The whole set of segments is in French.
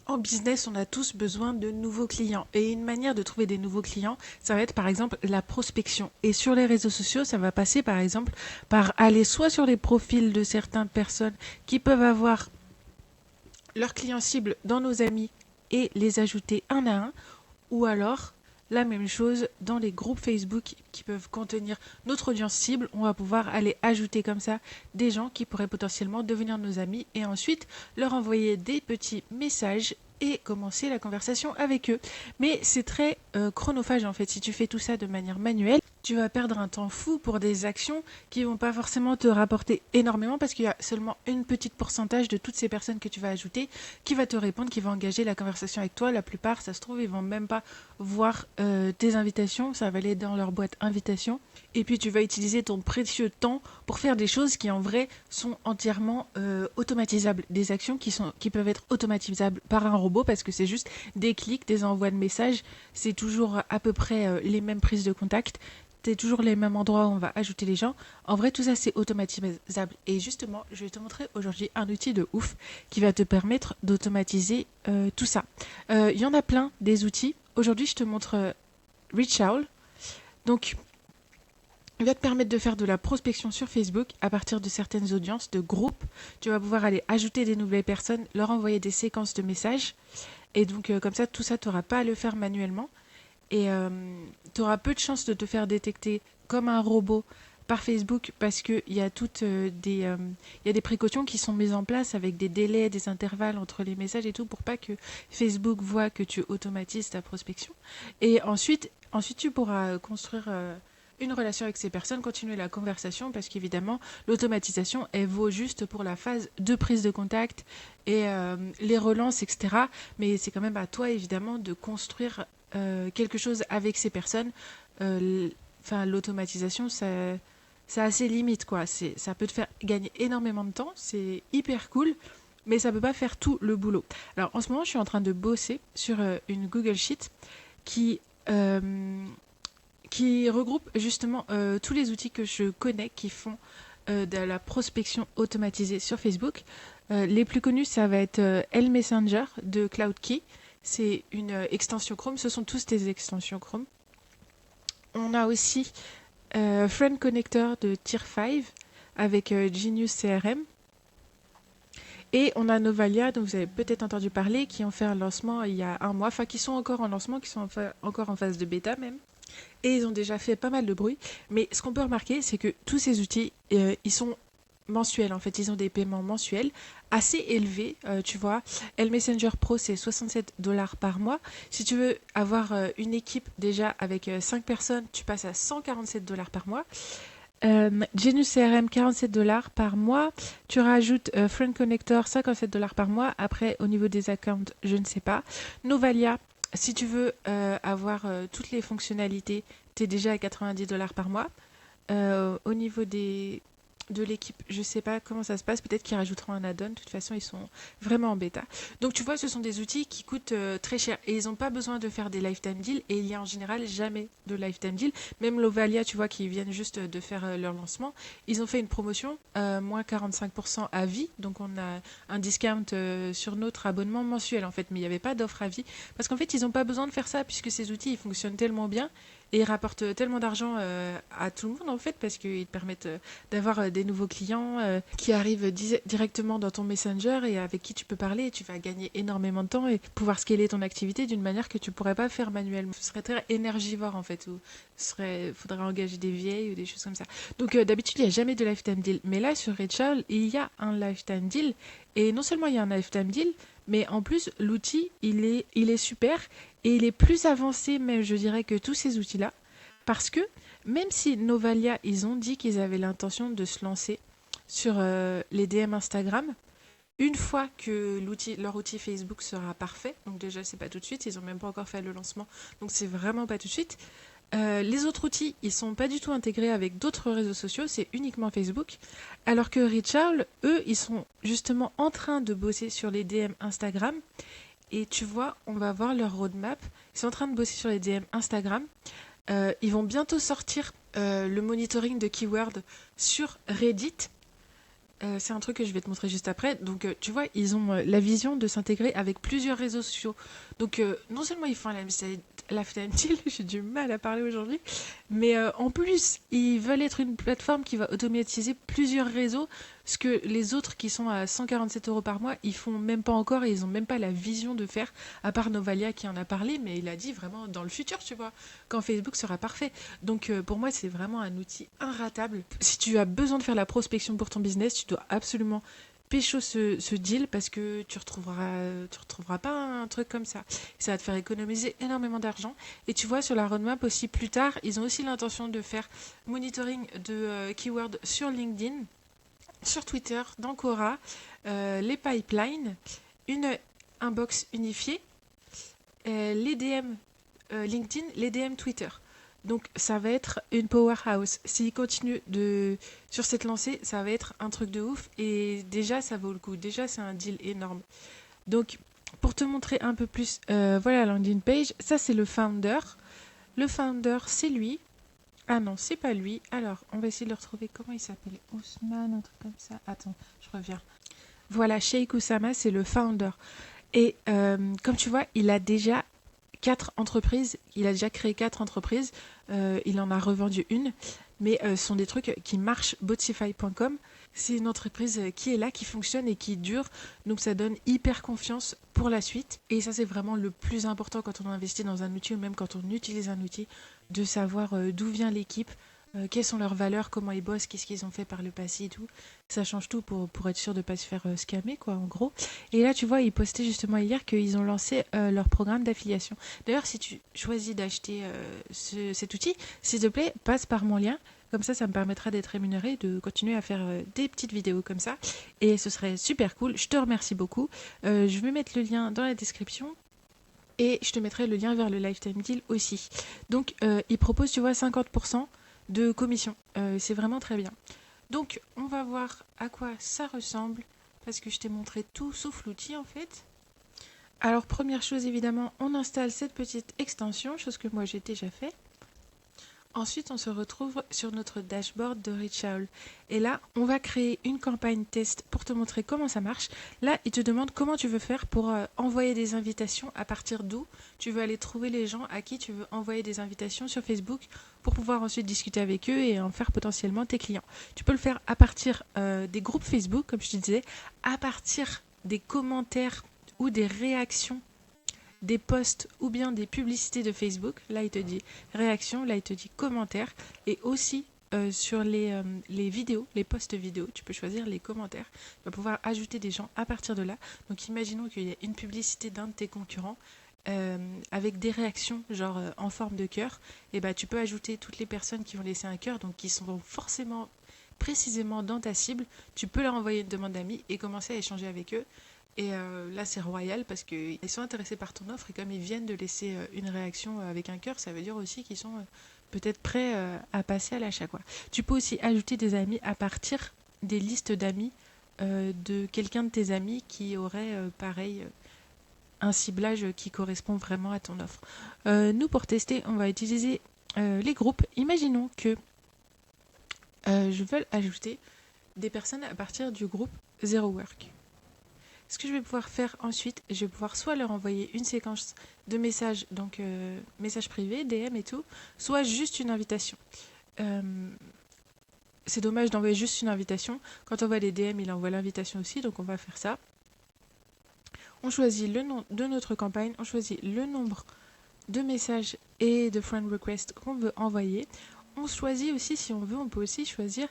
En business, on a tous besoin de nouveaux clients. Et une manière de trouver des nouveaux clients, ça va être par exemple la prospection. Et sur les réseaux sociaux, ça va passer par exemple par aller soit sur les profils de certaines personnes qui peuvent avoir leurs clients cibles dans nos amis et les ajouter un à un, ou alors la même chose dans les groupes Facebook qui peuvent contenir notre audience cible. On va pouvoir aller ajouter comme ça des gens qui pourraient potentiellement devenir nos amis et ensuite leur envoyer des petits messages et commencer la conversation avec eux. Mais c'est très chronophage en fait. Si tu fais tout ça de manière manuelle, tu vas perdre un temps fou pour des actions qui vont pas forcément te rapporter énormément parce qu'il y a seulement une petite pourcentage de toutes ces personnes que tu vas ajouter qui va te répondre, qui va engager la conversation avec toi. La plupart, ça se trouve, ils vont même pas voir tes invitations, ça va aller dans leur boîte invitation. Et puis tu vas utiliser ton précieux temps pour faire des choses qui en vrai sont entièrement automatisables, des actions qui peuvent être automatisables par un robot parce que c'est juste des clics, des envois de messages, c'est toujours à peu près les mêmes prises de contact. C'est toujours les mêmes endroits où on va ajouter les gens. En vrai, tout ça, c'est automatisable. Et justement, je vais te montrer aujourd'hui un outil de ouf qui va te permettre d'automatiser tout ça. Il y en a plein des outils. Aujourd'hui, je te montre Reach Owl. Donc, il va te permettre de faire de la prospection sur Facebook à partir de certaines audiences, de groupes. Tu vas pouvoir aller ajouter des nouvelles personnes, leur envoyer des séquences de messages. Et donc, comme ça, tout ça, tu n'auras pas à le faire manuellement. Et tu auras peu de chances de te faire détecter comme un robot par Facebook parce qu'il y a y a des précautions qui sont mises en place avec des délais, des intervalles entre les messages et tout pour pas que Facebook voit que tu automatises ta prospection. Et ensuite tu pourras construire une relation avec ces personnes, continuer la conversation parce qu'évidemment l'automatisation elle vaut juste pour la phase de prise de contact et les relances etc. Mais c'est quand même à toi évidemment de construire quelque chose avec ces personnes. L'automatisation ça a ses limites quoi. Ça peut te faire gagner énormément de temps, c'est hyper cool. Mais ça peut pas faire tout le boulot. Alors en ce moment, je suis en train de bosser sur une Google Sheet qui euh, qui regroupe justement tous les outils que je connais qui font de la prospection automatisée sur Facebook. Les plus connus, ça va être L Messenger de CloudKey. C'est une extension Chrome. Ce sont tous des extensions Chrome. On a aussi Friend Connector de Tier 5 avec Genius CRM. Et on a Novalia, dont vous avez peut-être entendu parler, qui ont fait un lancement il y a un mois, enfin qui sont encore en lancement, qui sont encore en phase de bêta même. Et ils ont déjà fait pas mal de bruit. Mais ce qu'on peut remarquer, c'est que tous ces outils, ils sont mensuels. En fait, ils ont des paiements mensuels assez élevés. Tu vois, L Messenger Pro, c'est 67 dollars par mois. Si tu veux avoir une équipe déjà avec 5 personnes, tu passes à 147 dollars par mois. Genius CRM 47 dollars par mois. Tu rajoutes Friend Connector 57 dollars par mois. Après, au niveau des accounts, je ne sais pas. Novalia, si tu veux avoir toutes les fonctionnalités, tu es déjà à 90 dollars par mois. Au niveau de l'équipe, je sais pas comment ça se passe. Peut-être qu'ils rajouteront un add-on. De toute façon, ils sont vraiment en bêta. Donc, tu vois, ce sont des outils qui coûtent très cher. Et ils n'ont pas besoin de faire des lifetime deals. Et il y a en général jamais de lifetime deal. Même Lovalia, tu vois, qui viennent juste de faire leur lancement, ils ont fait une promotion, moins 45% à vie. Donc, on a un discount sur notre abonnement mensuel, en fait. Mais il n'y avait pas d'offre à vie. Parce qu'en fait, ils n'ont pas besoin de faire ça, puisque ces outils, ils fonctionnent tellement bien. Et ils rapportent tellement d'argent à tout le monde en fait parce qu'ils te permettent d'avoir des nouveaux clients qui arrivent directement dans ton messenger et avec qui tu peux parler et tu vas gagner énormément de temps et pouvoir scaler ton activité d'une manière que tu pourrais pas faire manuellement. Ce serait très énergivore en fait où faudrait engager des vieilles ou des choses comme ça. Donc d'habitude il n'y a jamais de lifetime deal mais là sur Rachel il y a un lifetime deal et non seulement il y a un lifetime deal mais en plus l'outil il est super et il est plus avancé même je dirais que tous ces outils là parce que même si Novalia, ils ont dit qu'ils avaient l'intention de se lancer sur les DM Instagram, une fois que leur outil Facebook sera parfait, donc déjà c'est pas tout de suite, ils ont même pas encore fait le lancement, donc c'est vraiment pas tout de suite. Les autres outils, ils sont pas du tout intégrés avec d'autres réseaux sociaux, c'est uniquement Facebook. Alors que Richard, eux, ils sont justement en train de bosser sur les DM Instagram. Et tu vois, on va voir leur roadmap. Ils sont en train de bosser sur les DM Instagram. Ils vont bientôt sortir le monitoring de keywords sur Reddit. C'est un truc que je vais te montrer juste après. Donc, tu vois, ils ont la vision de s'intégrer avec plusieurs réseaux sociaux. Donc, non seulement ils font la FTMT, j'ai du mal à parler aujourd'hui, mais en plus, ils veulent être une plateforme qui va automatiser plusieurs réseaux, ce que les autres qui sont à 147 € par mois, ils font même pas encore et ils ont même pas la vision de faire, à part Novalia qui en a parlé, mais il a dit vraiment dans le futur, tu vois, quand Facebook sera parfait. Donc, pour moi, c'est vraiment un outil inratable. Si tu as besoin de faire la prospection pour ton business, tu dois absolument pécho ce deal parce que tu retrouveras pas un truc comme ça. Ça va te faire économiser énormément d'argent. Et tu vois, sur la roadmap aussi, plus tard, ils ont aussi l'intention de faire monitoring de keywords sur LinkedIn, sur Twitter, dans Quora, les pipelines, une inbox unifiée, les DM LinkedIn, les DM Twitter. Donc ça va être une powerhouse. S'il continue sur cette lancée, ça va être un truc de ouf. Et déjà, ça vaut le coup. Déjà, c'est un deal énorme. Donc, pour te montrer un peu plus, voilà la landing page. Ça, c'est le founder. Le founder, c'est lui. Ah non, c'est pas lui. Alors, on va essayer de le retrouver. Comment il s'appelle? Ousmane, un truc comme ça. Attends, je reviens. Voilà, Sheikh Oussama, c'est le founder. Et comme tu vois, il a déjà 4 entreprises. Il a déjà créé 4 entreprises. Il en a revendu une. Mais ce sont des trucs qui marchent. Botify.com, c'est une entreprise qui est là, qui fonctionne et qui dure. Donc ça donne hyper confiance pour la suite. Et ça, c'est vraiment le plus important quand on investit dans un outil ou même quand on utilise un outil, de savoir d'où vient l'équipe, quelles sont leurs valeurs, comment ils bossent, qu'est-ce qu'ils ont fait par le passé et tout. Ça change tout pour être sûr de ne pas se faire scammer, quoi, en gros. Et là, tu vois, ils postaient justement hier qu'ils ont lancé leur programme d'affiliation. D'ailleurs, si tu choisis d'acheter cet outil, s'il te plaît, passe par mon lien. Comme ça me permettra d'être rémunéré, de continuer à faire des petites vidéos comme ça. Et ce serait super cool. Je te remercie beaucoup. Je vais mettre le lien dans la description. Et je te mettrai le lien vers le Lifetime Deal aussi. Donc, ils proposent, tu vois, 50% de commission. C'est vraiment très bien. Donc, on va voir à quoi ça ressemble. Parce que je t'ai montré tout sauf l'outil, en fait. Alors, première chose, évidemment, on installe cette petite extension, chose que moi j'ai déjà fait. Ensuite, on se retrouve sur notre dashboard de Reachowl. Et là, on va créer une campagne test pour te montrer comment ça marche. Là, il te demande comment tu veux faire pour envoyer des invitations, à partir d'où tu veux aller trouver les gens à qui tu veux envoyer des invitations sur Facebook pour pouvoir ensuite discuter avec eux et en faire potentiellement tes clients. Tu peux le faire à partir des groupes Facebook, comme je te disais, à partir des commentaires ou des réactions des posts ou bien des publicités de Facebook. Là, il te dit réaction, là, il te dit commentaire. Et aussi sur les vidéos, les posts vidéo, tu peux choisir les commentaires. Tu vas pouvoir ajouter des gens à partir de là. Donc, imaginons qu'il y ait une publicité d'un de tes concurrents avec des réactions, genre en forme de cœur. Et bah, tu peux ajouter toutes les personnes qui vont laisser un cœur, donc qui sont forcément précisément dans ta cible. Tu peux leur envoyer une demande d'amis et commencer à échanger avec eux. Et là, c'est royal parce qu'ils sont intéressés par ton offre et comme ils viennent de laisser une réaction avec un cœur, ça veut dire aussi qu'ils sont peut-être prêts à passer à l'achat, quoi. Tu peux aussi ajouter des amis à partir des listes d'amis de quelqu'un de tes amis qui aurait, pareil, un ciblage qui correspond vraiment à ton offre. Nous, pour tester, on va utiliser les groupes. Imaginons que je veux ajouter des personnes à partir du groupe Zero Work. Ce que je vais pouvoir faire ensuite, je vais pouvoir soit leur envoyer une séquence de messages, donc messages privés, DM et tout, soit juste une invitation. C'est dommage d'envoyer juste une invitation. Quand on envoie les DM, il envoie l'invitation aussi, donc on va faire ça. On choisit le nom de notre campagne, on choisit le nombre de messages et de friend requests qu'on veut envoyer. On choisit aussi, si on veut, on peut aussi choisir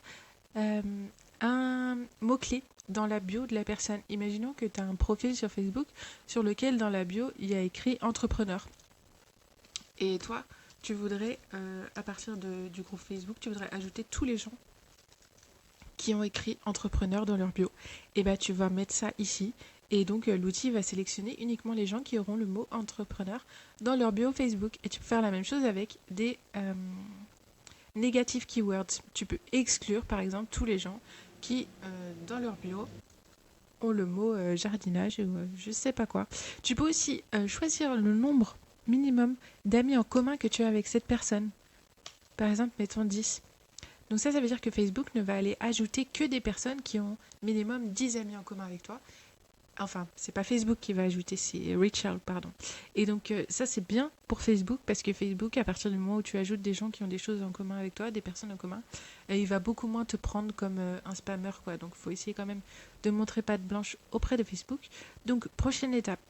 un mot-clé dans la bio de la personne. Imaginons que tu as un profil sur Facebook sur lequel dans la bio il y a écrit entrepreneur. Et toi, tu voudrais, à partir du groupe Facebook, tu voudrais ajouter tous les gens qui ont écrit entrepreneur dans leur bio. Et bah tu vas mettre ça ici. Et donc l'outil va sélectionner uniquement les gens qui auront le mot entrepreneur dans leur bio Facebook. Et tu peux faire la même chose avec des negative keywords. Tu peux exclure par exemple tous les gens qui, dans leur bio, ont le mot jardinage ou je sais pas quoi. Tu peux aussi choisir le nombre minimum d'amis en commun que tu as avec cette personne. Par exemple, mettons 10. Donc ça veut dire que Facebook ne va aller ajouter que des personnes qui ont minimum 10 amis en commun avec toi. Enfin, c'est pas Facebook qui va ajouter, c'est Richard, pardon. Et donc ça c'est bien pour Facebook parce que Facebook, à partir du moment où tu ajoutes des gens qui ont des choses en commun avec toi, des personnes en commun, il va beaucoup moins te prendre comme un spammer, quoi. Donc il faut essayer quand même de montrer patte blanche auprès de Facebook. Donc prochaine étape.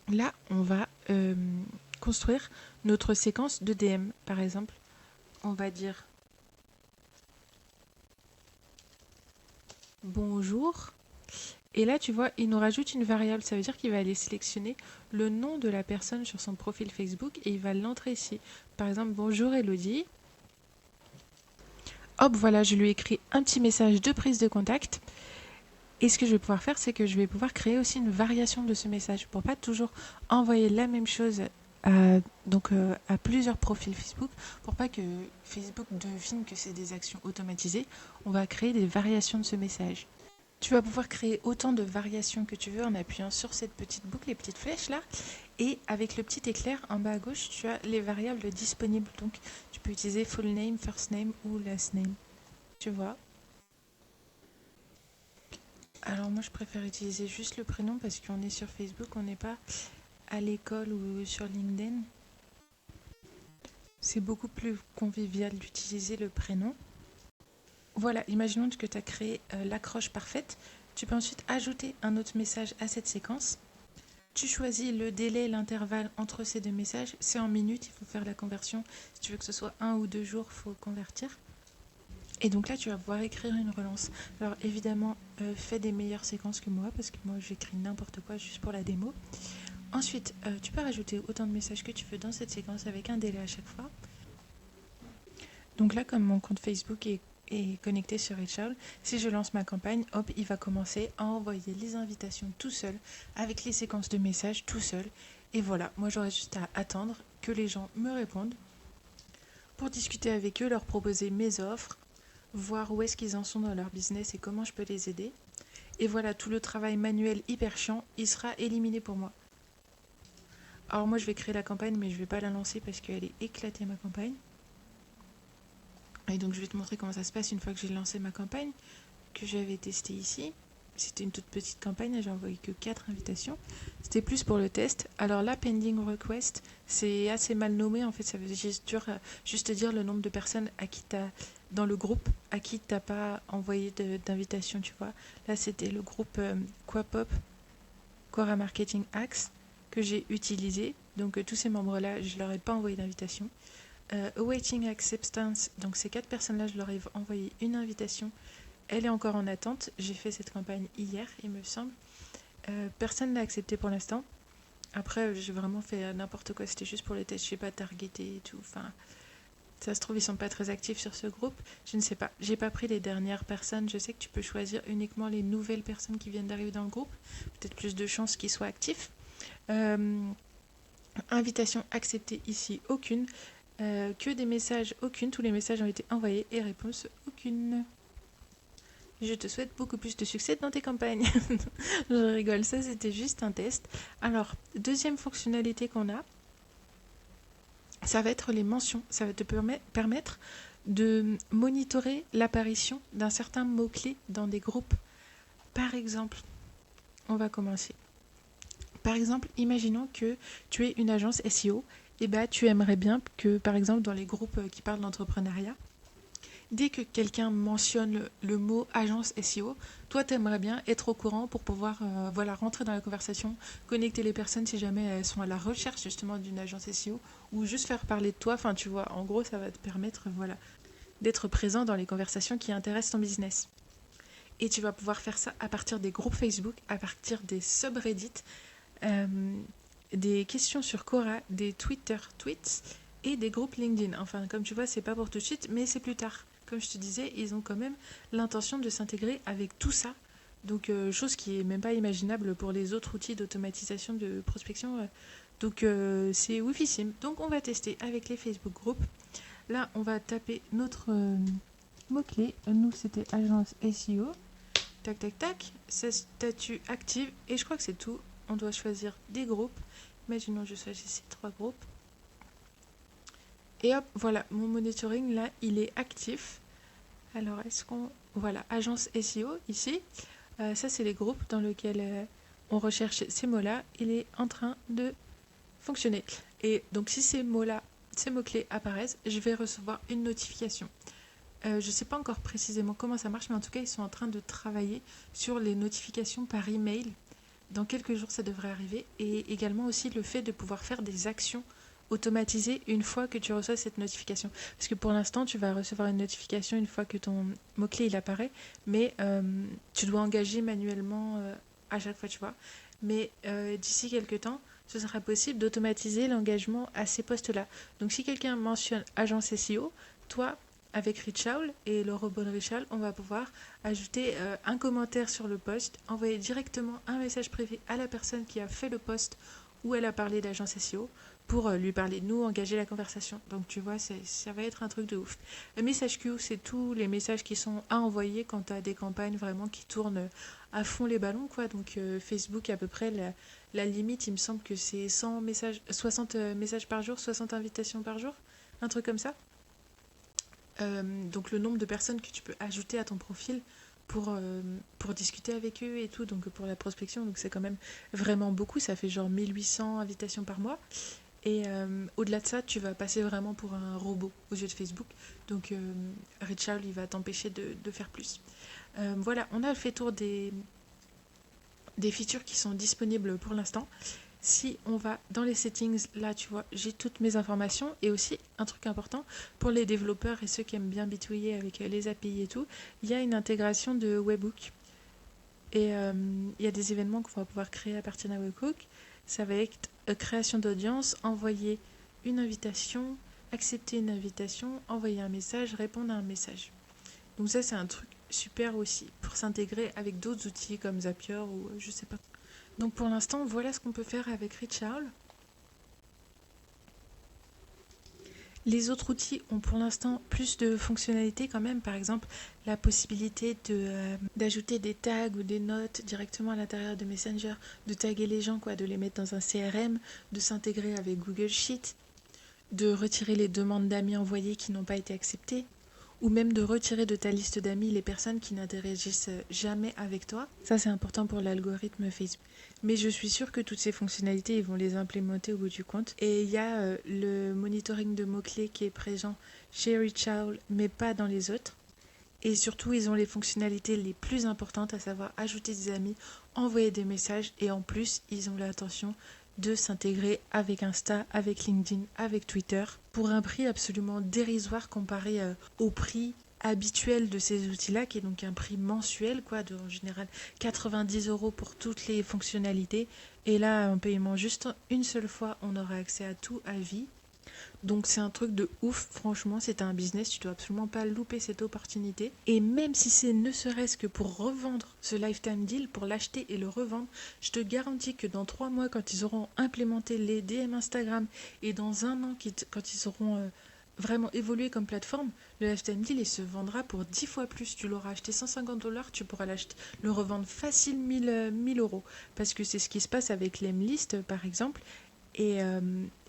Là, on va construire notre séquence de DM. Par exemple, on va dire bonjour. Et là, tu vois, il nous rajoute une variable. Ça veut dire qu'il va aller sélectionner le nom de la personne sur son profil Facebook et il va l'entrer ici. Par exemple, bonjour Elodie. Hop, voilà, je lui ai écrit un petit message de prise de contact. Et ce que je vais pouvoir faire, c'est que je vais pouvoir créer aussi une variation de ce message pour pas toujours envoyer la même chose à plusieurs profils Facebook, pour pas que Facebook devine que c'est des actions automatisées. On va créer des variations de ce message. Tu vas pouvoir créer autant de variations que tu veux en appuyant sur cette petite boucle, les petites flèches là. Et avec le petit éclair en bas à gauche, tu as les variables disponibles. Donc tu peux utiliser full name, first name ou last name. Tu vois. Alors moi je préfère utiliser juste le prénom parce qu'on est sur Facebook, on n'est pas à l'école ou sur LinkedIn. C'est beaucoup plus convivial d'utiliser le prénom. Voilà, imaginons que tu as créé l'accroche parfaite. Tu peux ensuite ajouter un autre message à cette séquence. Tu choisis le délai, l'intervalle entre ces deux messages. C'est en minutes, il faut faire la conversion. Si tu veux que ce soit 1 ou 2 jours, il faut convertir. Et donc là, tu vas pouvoir écrire une relance. Alors évidemment, fais des meilleures séquences que moi, parce que moi, j'écris n'importe quoi juste pour la démo. Ensuite, tu peux rajouter autant de messages que tu veux dans cette séquence avec un délai à chaque fois. Donc là, comme mon compte Facebook est connecté sur Richard, si je lance ma campagne, hop, il va commencer à envoyer les invitations tout seul, avec les séquences de messages tout seul. Et voilà, moi j'aurais juste à attendre que les gens me répondent pour discuter avec eux, leur proposer mes offres, voir où est-ce qu'ils en sont dans leur business et comment je peux les aider. Et voilà, tout le travail manuel hyper chiant, il sera éliminé pour moi. Alors moi je vais créer la campagne, mais je ne vais pas la lancer parce qu'elle est éclatée ma campagne. Et donc je vais te montrer comment ça se passe une fois que j'ai lancé ma campagne, que j'avais testée ici. C'était une toute petite campagne, j'ai envoyé que 4 invitations. C'était plus pour le test. Alors là, pending request, c'est assez mal nommé. En fait, ça veut juste dire le nombre de personnes à qui t'as dans le groupe à qui t'as pas envoyé d'invitation, tu vois. Là, c'était le groupe Quapop, Quora Marketing Axe, que j'ai utilisé. Donc tous ces membres-là, je leur ai pas envoyé d'invitation. Awaiting Acceptance, donc ces 4 personnes-là, je leur ai envoyé une invitation. Elle est encore en attente. J'ai fait cette campagne hier, il me semble. Personne ne l'a accepté pour l'instant. Après, j'ai vraiment fait n'importe quoi. C'était juste pour les tests. Je n'ai pas targeté et tout. Enfin, ça se trouve, ils sont pas très actifs sur ce groupe. Je ne sais pas. J'ai pas pris les dernières personnes. Je sais que tu peux choisir uniquement les nouvelles personnes qui viennent d'arriver dans le groupe. Peut-être plus de chances qu'ils soient actifs. Invitation acceptée ici, aucune. Que des messages, aucune. Tous les messages ont été envoyés et réponse, aucune. Je te souhaite beaucoup plus de succès dans tes campagnes. Je rigole, ça c'était juste un test. Alors, deuxième fonctionnalité qu'on a, ça va être les mentions. Ça va te permettre de monitorer l'apparition d'un certain mot-clé dans des groupes. Par exemple, on va commencer. Par exemple, imaginons que tu es une agence SEO. Et tu aimerais bien que, par exemple, dans les groupes qui parlent d'entrepreneuriat, dès que quelqu'un mentionne le mot agence SEO, toi, tu aimerais bien être au courant pour pouvoir rentrer dans la conversation, connecter les personnes si jamais elles sont à la recherche justement d'une agence SEO ou juste faire parler de toi. Enfin, tu vois, en gros, ça va te permettre d'être présent dans les conversations qui intéressent ton business. Et tu vas pouvoir faire ça à partir des groupes Facebook, à partir des subreddits, des questions sur Quora, des Twitter tweets et des groupes LinkedIn. Enfin, comme tu vois, c'est pas pour tout de suite, mais c'est plus tard. Comme je te disais, ils ont quand même l'intention de s'intégrer avec tout ça. Donc, chose qui est même pas imaginable pour les autres outils d'automatisation de prospection. Donc, c'est oufissime. Donc, on va tester avec les Facebook Groups. Là, on va taper notre mot-clé. Nous, c'était agence SEO. Tac, tac, tac. C'est statut active. Et je crois que c'est tout. On doit choisir des groupes. Imaginons que je choisis ces 3 groupes. Et hop, voilà, mon monitoring là, il est actif. Alors, est-ce qu'on... Voilà, agence SEO, ici. Ça, c'est les groupes dans lesquels on recherche ces mots-là. Il est en train de fonctionner. Et donc, si ces mots-là, ces mots-clés apparaissent, je vais recevoir une notification. Je ne sais pas encore précisément comment ça marche, mais en tout cas, ils sont en train de travailler sur les notifications par email. Dans quelques jours, ça devrait arriver. Et également aussi le fait de pouvoir faire des actions automatisées une fois que tu reçois cette notification. Parce que pour l'instant, tu vas recevoir une notification une fois que ton mot-clé il apparaît, mais tu dois engager manuellement à chaque fois, tu vois. Mais d'ici quelques temps, ce sera possible d'automatiser l'engagement à ces postes-là. Donc si quelqu'un mentionne agence SEO, toi, avec Richowl et le robot de Richowl, on va pouvoir ajouter un commentaire sur le post, envoyer directement un message privé à la personne qui a fait le post où elle a parlé d'agence SEO pour lui parler de nous, engager la conversation. Donc tu vois, ça va être un truc de ouf. Le message queue, c'est tous les messages qui sont à envoyer quand tu as des campagnes vraiment qui tournent à fond les ballons, quoi. Donc Facebook, à peu près, la limite, il me semble que c'est 100 messages, 60 messages par jour, 60 invitations par jour, un truc comme ça. Donc le nombre de personnes que tu peux ajouter à ton profil pour discuter avec eux et tout, donc pour la prospection, donc c'est quand même vraiment beaucoup, ça fait genre 1800 invitations par mois. Et au-delà de ça, tu vas passer vraiment pour un robot aux yeux de Facebook. Donc Richowl, il va t'empêcher de faire plus. Voilà, on a fait tour des features qui sont disponibles pour l'instant. Si on va dans les settings, là tu vois, j'ai toutes mes informations. Et aussi, un truc important, pour les développeurs et ceux qui aiment bien bitouiller avec les API et tout, il y a une intégration de Webhook. Et il y a des événements qu'on va pouvoir créer à partir d'un Webhook. Ça va être création d'audience, envoyer une invitation, accepter une invitation, envoyer un message, répondre à un message. Donc ça, c'est un truc super aussi pour s'intégrer avec d'autres outils comme Zapier ou je sais pas. Donc pour l'instant, voilà ce qu'on peut faire avec Richowl. Les autres outils ont pour l'instant plus de fonctionnalités quand même, par exemple la possibilité d'ajouter des tags ou des notes directement à l'intérieur de Messenger, de taguer les gens, quoi, de les mettre dans un CRM, de s'intégrer avec Google Sheet, de retirer les demandes d'amis envoyées qui n'ont pas été acceptées, ou même de retirer de ta liste d'amis les personnes qui n'interagissent jamais avec toi. Ça, c'est important pour l'algorithme Facebook. Mais je suis sûre que toutes ces fonctionnalités, ils vont les implémenter au bout du compte. Et il y a le monitoring de mots-clés qui est présent chez Richowl, mais pas dans les autres. Et surtout, ils ont les fonctionnalités les plus importantes, à savoir ajouter des amis, envoyer des messages, et en plus, ils ont l'intention de s'intégrer avec Insta, avec LinkedIn, avec Twitter, pour un prix absolument dérisoire comparé au prix habituel de ces outils-là, qui est donc un prix mensuel, quoi, en général 90 € pour toutes les fonctionnalités. Et là, en paiement juste une seule fois, on aura accès à tout à vie. Donc c'est un truc de ouf, franchement, c'est un business, tu dois absolument pas louper cette opportunité. Et même si c'est ne serait-ce que pour revendre ce lifetime deal, pour l'acheter et le revendre, je te garantis que dans 3 mois, quand ils auront implémenté les DM Instagram et dans un an, quand ils auront vraiment évolué comme plateforme, le lifetime deal il se vendra pour 10 fois plus. Tu l'auras acheté 150 $, tu pourras le revendre facile 1000 €. Parce que c'est ce qui se passe avec l'Emlist par exemple.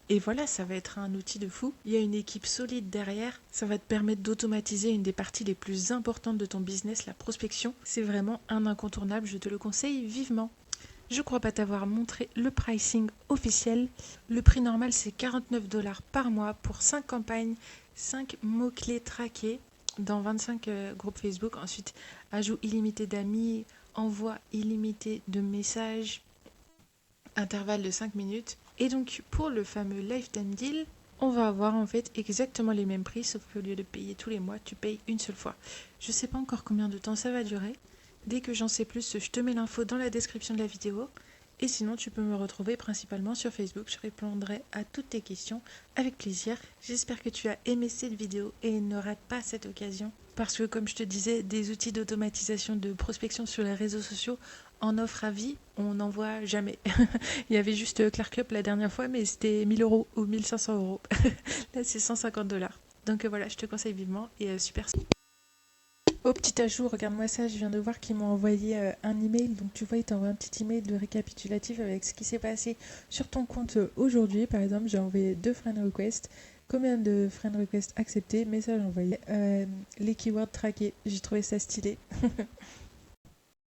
Et voilà, ça va être un outil de fou. Il y a une équipe solide derrière. Ça va te permettre d'automatiser une des parties les plus importantes de ton business, la prospection. C'est vraiment un incontournable, je te le conseille vivement. Je crois pas t'avoir montré le pricing officiel. Le prix normal, c'est 49 $ par mois pour 5 campagnes, 5 mots-clés traqués dans 25 groupes Facebook. Ensuite, ajout illimité d'amis, envoi illimité de messages, intervalle de 5 minutes. Et donc pour le fameux lifetime deal, on va avoir en fait exactement les mêmes prix, sauf qu'au lieu de payer tous les mois, tu payes une seule fois. Je sais pas encore combien de temps ça va durer. Dès que j'en sais plus, je te mets l'info dans la description de la vidéo. Et sinon, tu peux me retrouver principalement sur Facebook. Je répondrai à toutes tes questions avec plaisir. J'espère que tu as aimé cette vidéo et ne rate pas cette occasion. Parce que comme je te disais, des outils d'automatisation de prospection sur les réseaux sociaux en offre à vie, on n'en voit jamais. Il y avait juste ClarkUp la dernière fois, mais c'était 1000 € ou 1500 €. Là, c'est 150 $. Donc voilà, je te conseille vivement et super. Au petit ajout, regarde-moi ça, je viens de voir qu'ils m'ont envoyé un email. Donc tu vois, ils t'envoient un petit email de récapitulatif avec ce qui s'est passé sur ton compte aujourd'hui. Par exemple, j'ai envoyé 2 friend requests. Combien de friend requests acceptés, message envoyé, les keywords traqués, j'ai trouvé ça stylé.